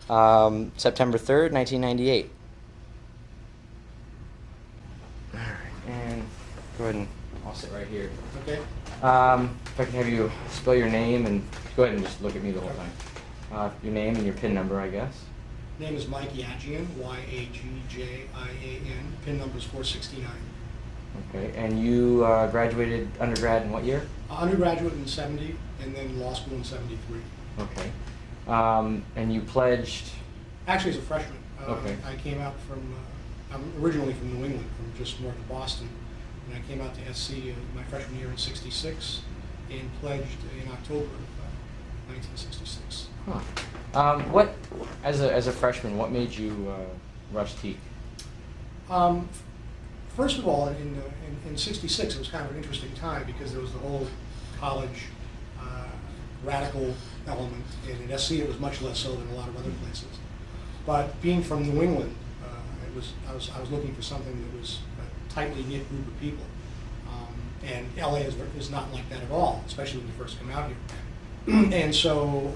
September 3rd, 1998. All right, and go ahead and I'll sit right here. Okay. If I can have you spell your name and go ahead and just look at me the whole time. Your name and your PIN number, I guess. Name is Mike Yagjian, Y-A-G-J-I-A-N. PIN number is 469. Okay, and you graduated undergrad in what year? Undergraduate in 70, and then law school in 73. Okay. And you pledged? Actually, as a freshman. Okay. I came out from, I'm originally from New England, from just north of Boston. And I came out to SC my freshman year in 66 and pledged in October of 1966. Huh. What, as a freshman, what made you rush TKE? First of all, in 66, it was kind of an interesting time because there was the whole college radical element, and at SC it was much less so than a lot of other places. But being from New England, I was looking for something that was a tightly knit group of people, and LA is not like that at all, especially when you first come out here. And so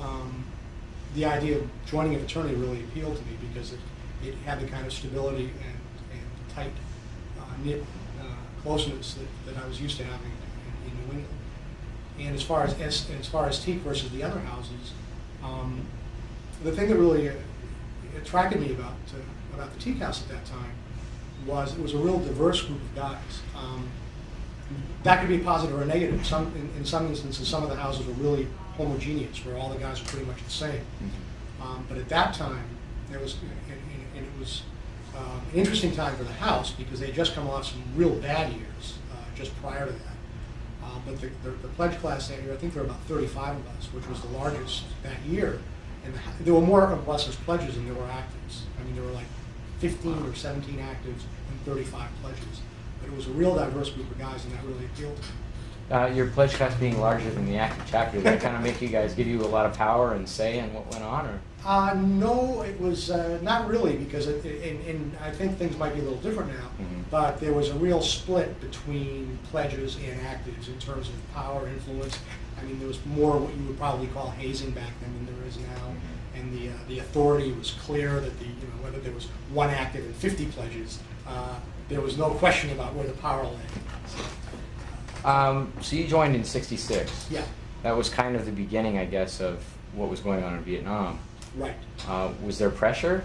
the idea of joining a fraternity really appealed to me because it had the kind of stability and tight knit closeness that I was used to having in New England. And as far as TKE versus the other houses, the thing that really attracted me about the TKE house at that time was it was a real diverse group of guys. That could be positive or negative. In some instances, some of the houses were really homogeneous, where all the guys were pretty much the same. But at that time, there was, and it was an interesting time for the house because they had just come off some real bad years just prior to that. But the pledge class that year, I think there were about 35 of us, which was the largest that year. And there were more of us as pledges than there were actives. I mean, there were like 15 or 17 actives and 35 pledges. But it was a real diverse group of guys, and that really appealed to me. Your pledge class being larger than the active chapter, did that kind of make you guys give you a lot of power and say in what went on, or? No, it was not really, because and I think things might be a little different now, but there was a real split between pledges and actives in terms of power, influence. I mean, there was more what you would probably call hazing back then than there is now, and the authority was clear that whether there was one active and 50 pledges, there was no question about where the power lay. So you joined in '66. Yeah. That was kind of the beginning, I guess, of what was going on in Vietnam. Right. Was there pressure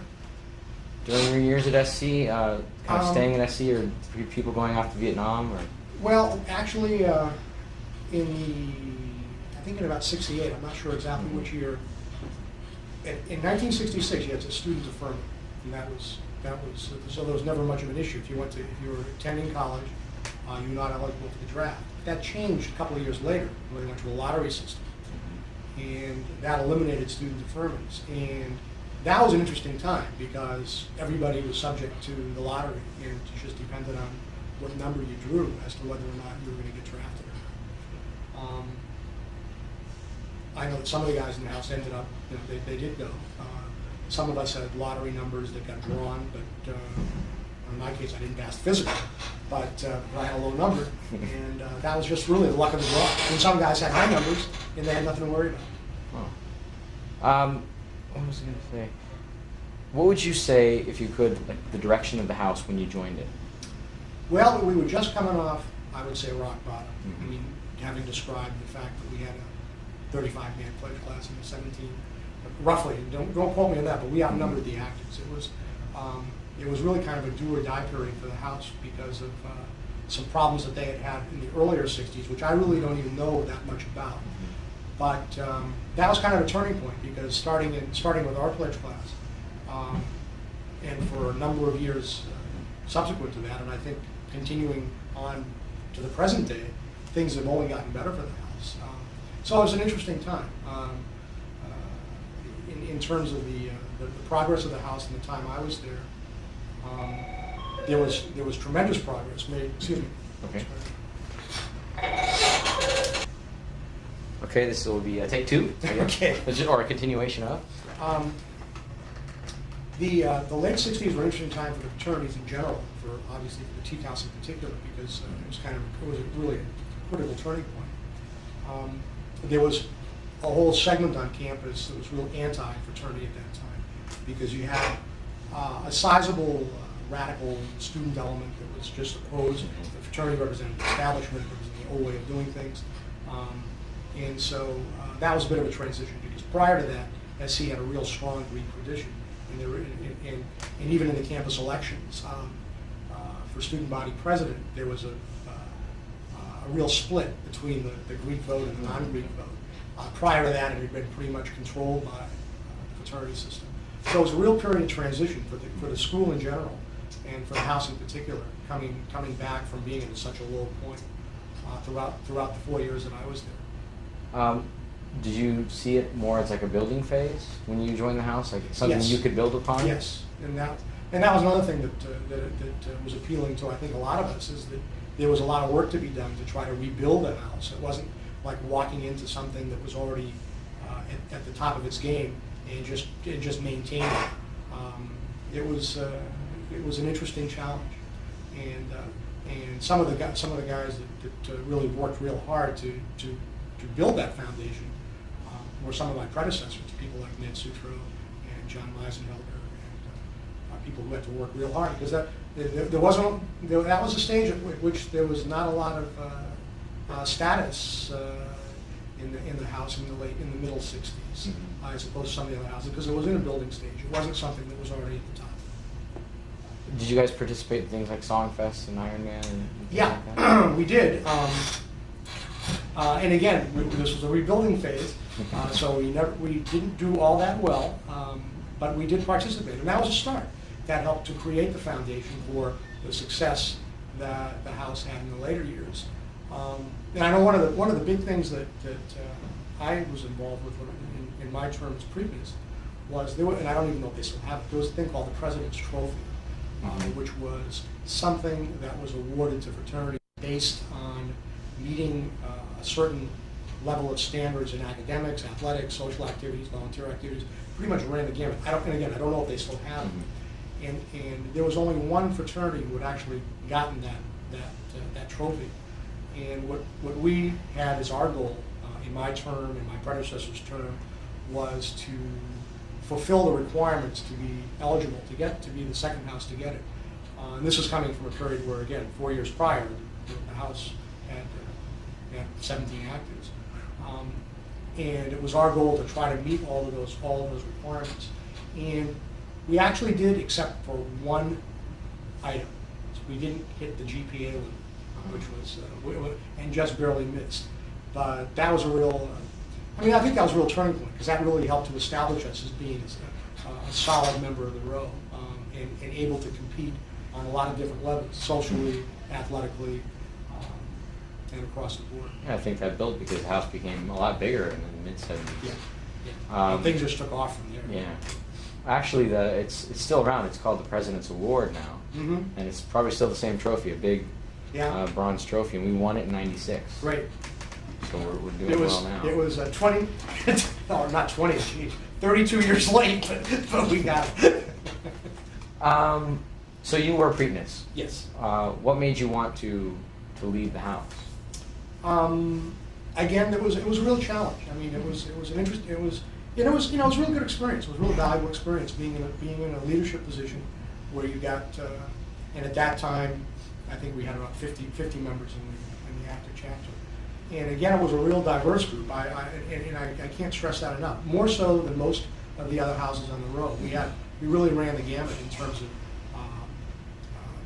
during your years at SC, kind of staying at SC, or people going off to Vietnam? Or? Well, actually, I think in about '68, I'm not sure exactly which year. In 1966, you had a student deferment, and that was so there was never much of an issue. If you were attending college, you were not eligible for the draft. That changed a couple of years later when they went to a lottery system, and that eliminated student deferments. And that was an interesting time because everybody was subject to the lottery, and it just depended on what number you drew as to whether or not you were going to get drafted. I know that some of the guys in the house ended up, they did go. Some of us had lottery numbers that got drawn, but in my case, I didn't pass the physical, but I had a low number, and that was just really the luck of the draw. And some guys had high numbers, and they had nothing to worry about. Huh. What was I going to say? What would you say, if you could, like, the direction of the house when you joined it? Well, we were just coming off, I would say, rock bottom. I mean, having described the fact that we had a 35-man pledge class and a 17, roughly, don't quote me on that, but we outnumbered the actives. It was really kind of a do-or-die period for the house because of some problems that they had had in the earlier '60s, which I really don't even know that much about. But that was kind of a turning point because starting with our pledge class, and for a number of years subsequent to that, and I think continuing on to the present day, things have only gotten better for the house. So it was an interesting time in terms of the progress of the house and the time I was there. There was tremendous progress made. Excuse me. Okay. Okay, this will be take two. Okay. Or a continuation of. The late '60s were an interesting time for the fraternities in general, obviously for the TKE house in particular, because it was really a critical turning point. There was a whole segment on campus that was real anti-fraternity at that time, because you had a sizable radical student element that was just opposed. The fraternity represented the establishment, represented the old way of doing things. And so that was a bit of a transition, because prior to that, SC had a real strong Greek tradition. And, there were, and even in the campus elections, for student body president, there was a real split between the Greek vote and the non-Greek vote. Prior to that, it had been pretty much controlled by the fraternity system. So it was a real period of transition for the school in general, and for the house in particular, coming back from being at such a low point throughout the 4 years that I was there. Did you see it more as like a building phase when you joined the house, like something you could build upon? Yes, and that was another thing that was appealing to, I think, a lot of us, is that there was a lot of work to be done to try to rebuild the house. It wasn't like walking into something that was already at the top of its game and just maintain it. It was an interesting challenge, and some of the guys that really worked real hard to build that foundation were some of my predecessors, people like Ned Sutro and John Meisenhelder, and people who had to work real hard, because that was a stage at which there was not a lot of status in the house in the middle 60s, as opposed to some of the other houses, because it was in a building stage. It wasn't something that was already at the top. Did you guys participate in things like Songfest and Iron Man? Yeah, like that? we did. And again, this was a rebuilding phase, so we didn't do all that well, but we did participate, and that was a start. That helped to create the foundation for the success that the house had in the later years. And I know one of the big things that I was involved with in my terms previous was and I don't even know if they still have it. There was a thing called the President's Trophy, which was something that was awarded to fraternities based on meeting a certain level of standards in academics, athletics, social activities, volunteer activities. Pretty much ran the gamut. I don't know if they still have it. And there was only one fraternity who had actually gotten that trophy. And what we had as our goal in my term and my predecessor's term was to fulfill the requirements to be eligible to be the second house to get it. And this was coming from a period where, again, 4 years prior, the house had 17 actives. And it was our goal to try to meet all of those requirements. And we actually did, except for one item. So we didn't hit the GPA limit, which was, and just barely missed. But that was a real, I think that was a real turning point, because that really helped to establish us as being a solid member of the row, and able to compete on a lot of different levels, socially, athletically, and across the board. Yeah, I think that built because the house became a lot bigger in the mid-70s. Yeah. Things just took off from there. Yeah. Actually, it's still around. It's called the President's Award now, and it's probably still the same trophy, a big bronze trophy, and we won it in '96. Great. So we're doing well now. It was 20, no, not 20, geez, 32 years late, but we got it. So you were Preakness. Yes. What made you want to leave the house? Again, it was a real challenge. I mean, it was an interest. It was a real good experience. It was a real valuable experience being in a leadership position where you got. And at that time, I think we had about 50 members in the active chapter. And again, it was a real diverse group. I can't stress that enough. More so than most of the other houses on the row. We really ran the gamut in terms of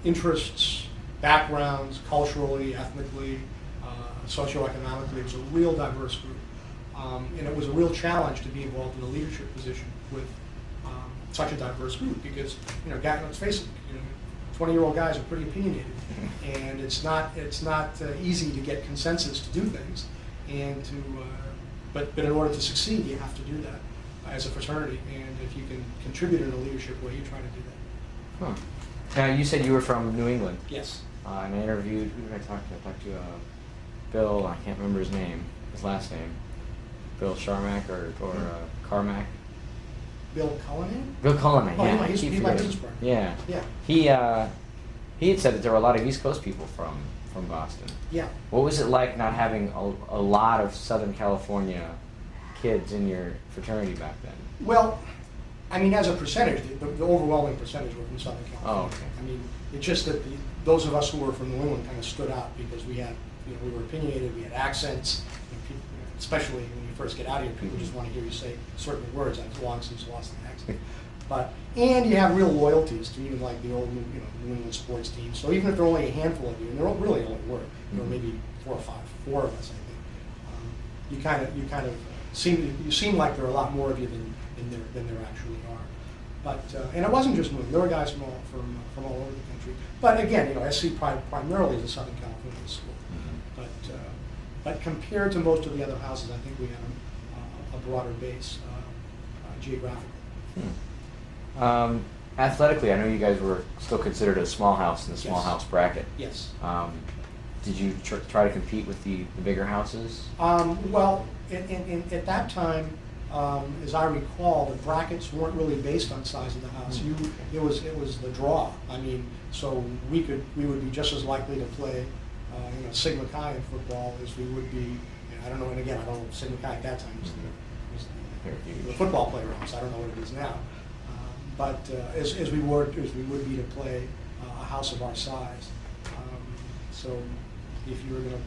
interests, backgrounds, culturally, ethnically, socioeconomically. It was a real diverse group. And it was a real challenge to be involved in a leadership position with such a diverse group, because, let's face it, 20-year-old guys are pretty opinionated, and it's not easy to get consensus to do things, and but in order to succeed, you have to do that as a fraternity, and if you can contribute in a leadership way, you try to do that. Huh. Now, you said you were from New England. Yes. And I interviewed, who did I talk to? I talked to Bill, I can't remember his last name. Bill Sharmack or Carmack. Bill Cullinane? Bill Cullinane, oh, yeah. He's my business partner. Yeah. Yeah. He had said that there were a lot of East Coast people from Boston. Yeah. What was it like not having a lot of Southern California kids in your fraternity back then? Well, I mean, as a percentage, the overwhelming percentage were from Southern California. Oh, okay. I mean, it's just that those of us who were from New England kind of stood out because we had, we were opinionated, we had accents, people, especially when you first get out of here, people just want to hear you say certain words. I've long since lost the accent. And you have real loyalties to even like the old, New England sports teams. So even if there are only a handful of you, and there really only were, there were maybe 4 of us, I think. You kind of seem like there are a lot more of you than there actually are. But and it wasn't just New England. There were guys from all over the country. But again, SC primarily is a Southern California school. But compared to most of the other houses, I think we had a broader base geographically. Athletically, I know you guys were still considered a small house in the small house bracket. Yes. Did you try to compete with the bigger houses? Well, at that time, as I recall, the brackets weren't really based on size of the house. It was the draw. I mean, so we would be just as likely to play, Sigma Chi in football as we would be. I don't know. And again, I don't know. Sigma Chi at that time was the football playgrounds. I don't know what it is now. But as we would be to play a house of our size. So if you're gonna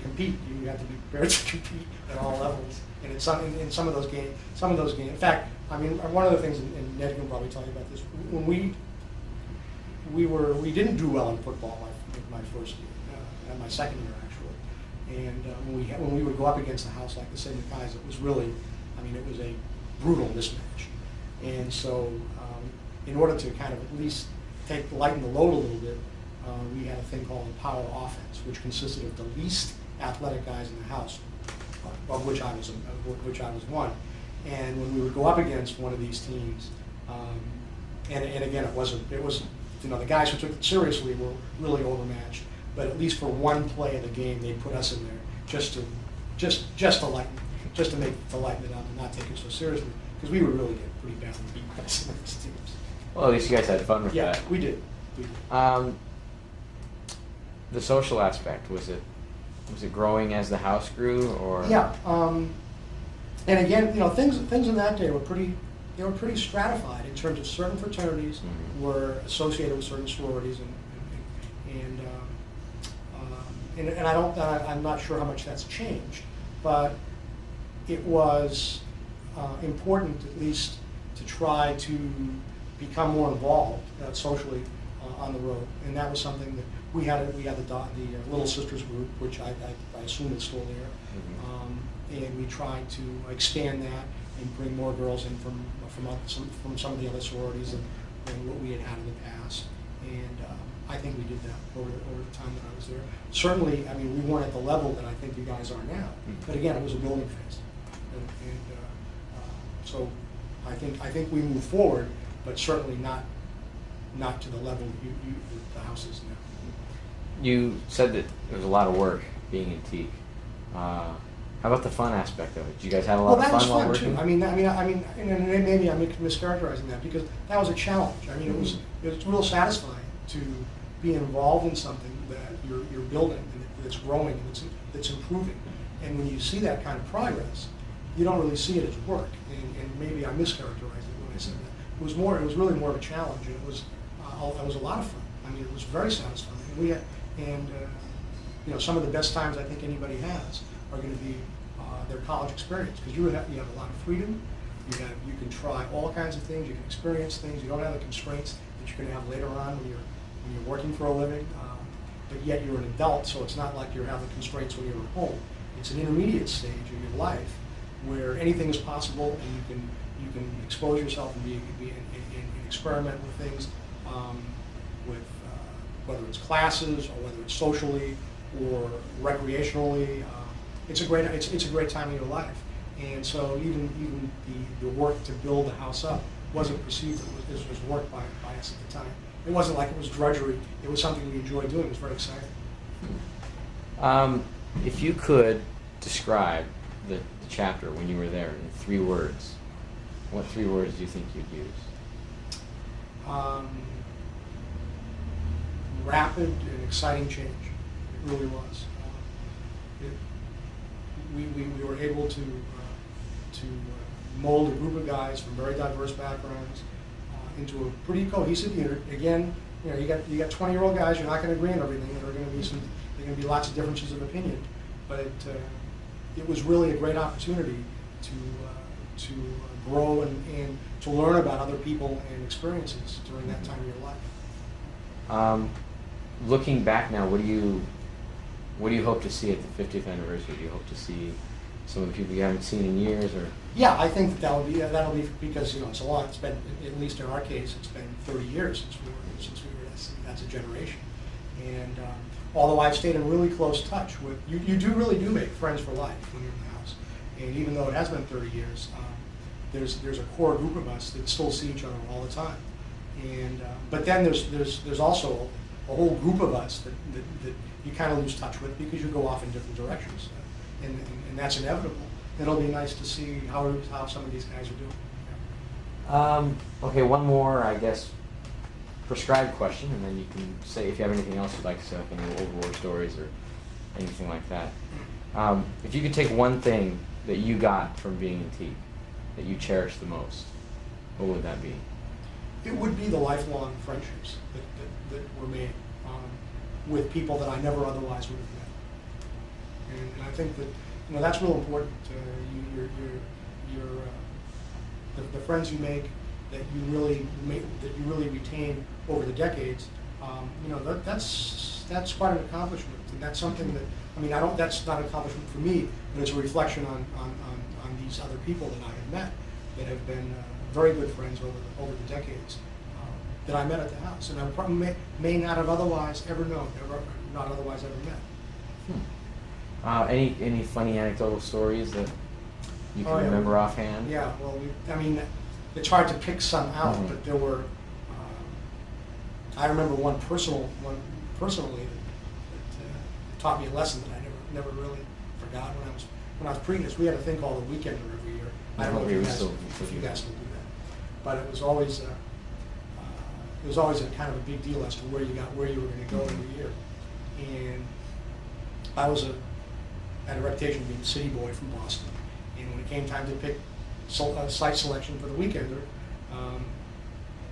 compete, you have to be prepared to compete at all levels. And in some of those games, in fact, I mean, one of the things, and Ned can probably tell you about this, when we didn't do well in football my first year, and my second year actually. And when we would go up against a house like the Sigma Chi's, it was really, it was a brutal mismatch. And so, in order to kind of at least lighten the load a little bit, we had a thing called the power offense, which consisted of the least athletic guys in the house, of which I was one. And when we would go up against one of these teams, and again, it wasn't the guys who took it seriously were really overmatched. But at least for one play of the game, they put us in there just to lighten it up and not take it so seriously, because we would really get pretty badly beat by some of these teams. Well, at least you guys had fun with that. Yeah, we did. The social aspect, was it growing as the house grew, or? Yeah, and again, things in that day were pretty stratified in terms of certain fraternities were associated with certain sororities, and I'm not sure how much that's changed, but it was important at least to try to become more involved socially on the road, and that was something that we had the Little Sisters group, which I assume is still there, and we tried to expand that and bring more girls in from some of the other sororities than what we had in the past, and I think we did that over the time that I was there. Certainly, we weren't at the level that I think you guys are now, but again, it was a building phase, and so I think we moved forward, but certainly not to the level the house is now. You said that there was a lot of work being in Teak. How about the fun aspect of it? Did you guys have a lot of fun while working? Too. I mean, and maybe I'm mischaracterizing that, because that was a challenge. It was real satisfying to be involved in something that you're building and that's growing and that's improving. And when you see that kind of progress, you don't really see it as work. And maybe I mischaracterized it when I said that. It was really more of a challenge, and it was a lot of fun. It was very satisfying. And some of the best times I think anybody has are going to be their college experience, because you have a lot of freedom. You can try all kinds of things. You can experience things. You don't have the constraints that you're going to have later on when you're working for a living. But yet you're an adult, so it's not like you have the constraints when you're at home. It's an intermediate stage of your life where anything is possible, and you can expose yourself and experiment with things, whether it's classes or whether it's socially or recreationally. It's a great time in your life. And so even the work to build the house up wasn't perceived as work by us at the time. It wasn't like it was drudgery. It was something we enjoyed doing. It was very exciting. If you could describe the chapter when you were there in 3 words, what 3 words do you think you'd use? Rapid and exciting change. It really was. We were able to mold a group of guys from very diverse backgrounds into a pretty cohesive unit. Again, you got 20-year-old guys. You're not going to agree on everything. There are going to be lots of differences of opinion, but it was really a great opportunity to grow and to learn about other people and experiences during that time of your life. Looking back now, what do you hope to see at the 50th anniversary? Do you hope to see some of the people you haven't seen in years, or? Yeah, I think that'll be because it's a lot. It's been, at least in our case, it's been 30 years since we were that's a generation. And although I've stayed in really close touch with you, really do make friends for life when you're in the house. And even though it has been 30 years, there's a core group of us that still see each other all the time. And but then there's also a whole group of us that you kind of lose touch with because you go off in different directions, and that's inevitable. It'll be nice to see how some of these guys are doing. Yeah. Okay, one more, I guess, prescribed question, and then you can say if you have anything else you'd like to say, like any old war stories or anything like that. If you could take one thing that you got from being in T that you cherish the most, what would that be? It would be the lifelong friendships that were made with people that I never otherwise would have met. And I think that that's real important. The friends you make that you really retain over the decades. That's quite an accomplishment, and that's something that that's not an accomplishment for me, but it's a reflection on these other people that I have met that have been very good friends over the decades that I met at the house, and I probably may not have otherwise ever known, not otherwise ever met. Any funny anecdotal stories that you can remember offhand? Yeah, well, it's hard to pick some out, but there were. I remember one personally that taught me a lesson that I never really forgot when I was previous. We had a thing called a weekender every year. I don't know if you guys still do that, but it was always a kind of a big deal as to where you were going to go every year. And I had a reputation of being a city boy from Boston, and when it came time to pick site selection for the weekender,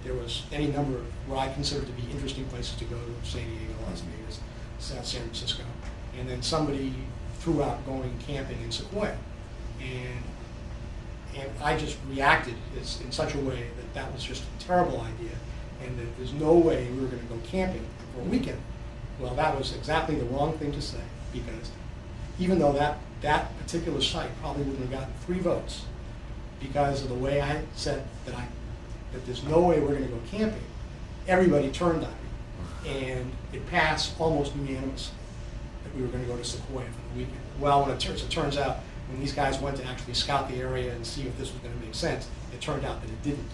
there was any number of what I considered to be interesting places to go to: San Diego, Las Vegas, San Francisco, and then somebody threw out going camping in Sequoia, and I just reacted in such a way that was just a terrible idea, and that there's no way we were going to go camping for a weekend. Well, that was exactly the wrong thing to say, because even though that particular site probably wouldn't have gotten 3 votes because of the way I said that there's no way we're going to go camping, everybody turned on me, and it passed almost unanimously that we were going to go to Sequoia for the weekend. Well, it turns out when these guys went to actually scout the area and see if this was going to make sense, it turned out that it didn't.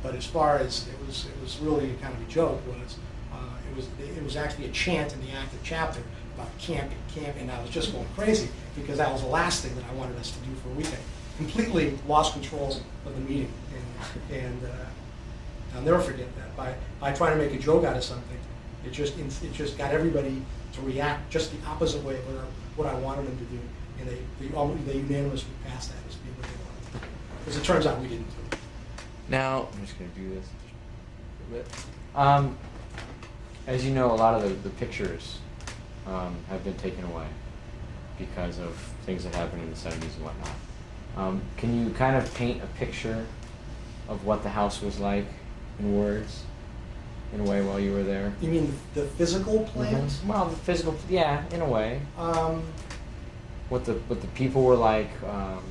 But as far as it was really kind of a joke. It was actually a chant in the active chapter about camping, and I was just going crazy because that was the last thing that I wanted us to do for a weekend. Completely lost control of the meeting, and I'll never forget that. By trying to make a joke out of something, it just got everybody to react just the opposite way of what I wanted them to do, and they unanimously passed that as being what they wanted. Because it turns out we didn't do it. Now I'm just going to do this a bit. As you know, a lot of the pictures have been taken away because of things that happened in the 70s and whatnot. Can you kind of paint a picture of what the house was like in words, in a way, while you were there? You mean the physical plant? Mm-hmm. Well, the physical, yeah, in a way. What the people were like, kind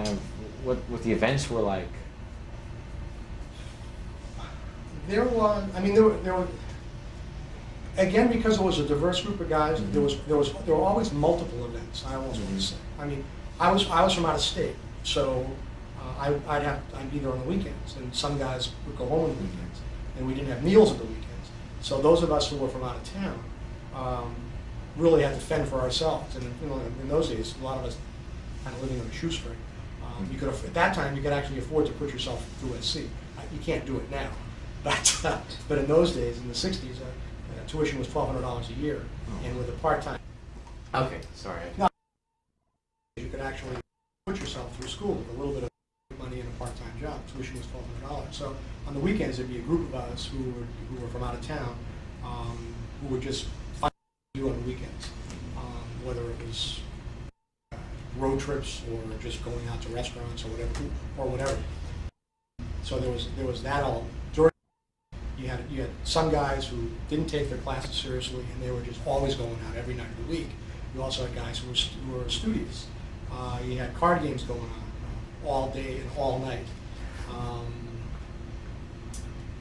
of what the events were like. There were, again, because it was a diverse group of guys, there were always multiple events. I almost want to say. I was from out of state, so I'd be there on the weekends, and some guys would go home on the weekends, and we didn't have meals at the weekends. So those of us who were from out of town really had to fend for ourselves. And in those days, a lot of us kind of living on a shoestring. At that time, you could actually afford to put yourself through USC. You can't do it now. But in those days, in the 60s, tuition was $1,200 a year, and with a part-time. Okay, sorry. You could actually put yourself through school with a little bit of money and a part-time job. Tuition was $1,200. So on the weekends, there'd be a group of us who were from out of town who would just find what to do on the weekends, whether it was road trips or just going out to restaurants or whatever. So there was that all. During you had some guys who didn't take their classes seriously and they were just always going out every night of the week. You also had guys who were studious. You had card games going on all day and all night.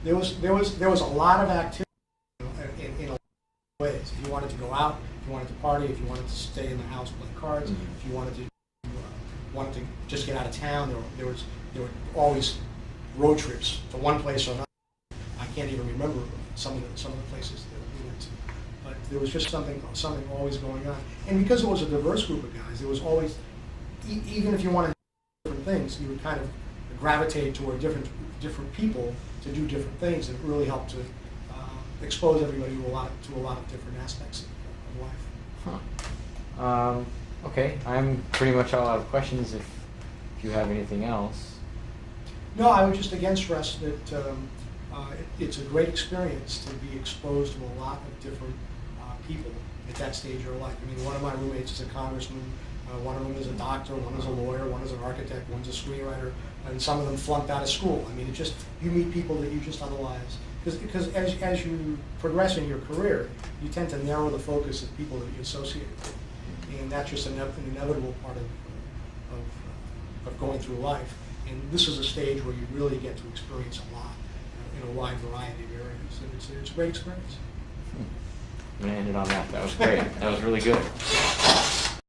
There was a lot of activity in a lot of ways. If you wanted to go out, if you wanted to party, if you wanted to stay in the house playing cards, if you wanted to just get out of town, there were always road trips to one place or another. I can't even remember some of the places that we went to, but there was just something always going on. And because it was a diverse group of guys, there was always, even if you wanted to do different things, you would kind of gravitate toward different people to do different things, and it really helped to expose everybody to a lot of different aspects of life. Huh. Okay, I'm pretty much all out of questions. If you have anything else. No, I would just again stress that it's a great experience to be exposed to a lot of different people at that stage of your life. I mean, one of my roommates is a congressman, one of them is a doctor, one is a lawyer, one is an architect, one's a screenwriter, and some of them flunked out of school. I mean, it just, you meet people that you just otherwise, because as you progress in your career, you tend to narrow the focus of people that you associate with. And that's just an inevitable part of going through life. And this is a stage where you really get to experience a lot in a wide variety of areas. And it's a great experience. I'm going to end it on that. That was great. That was really good.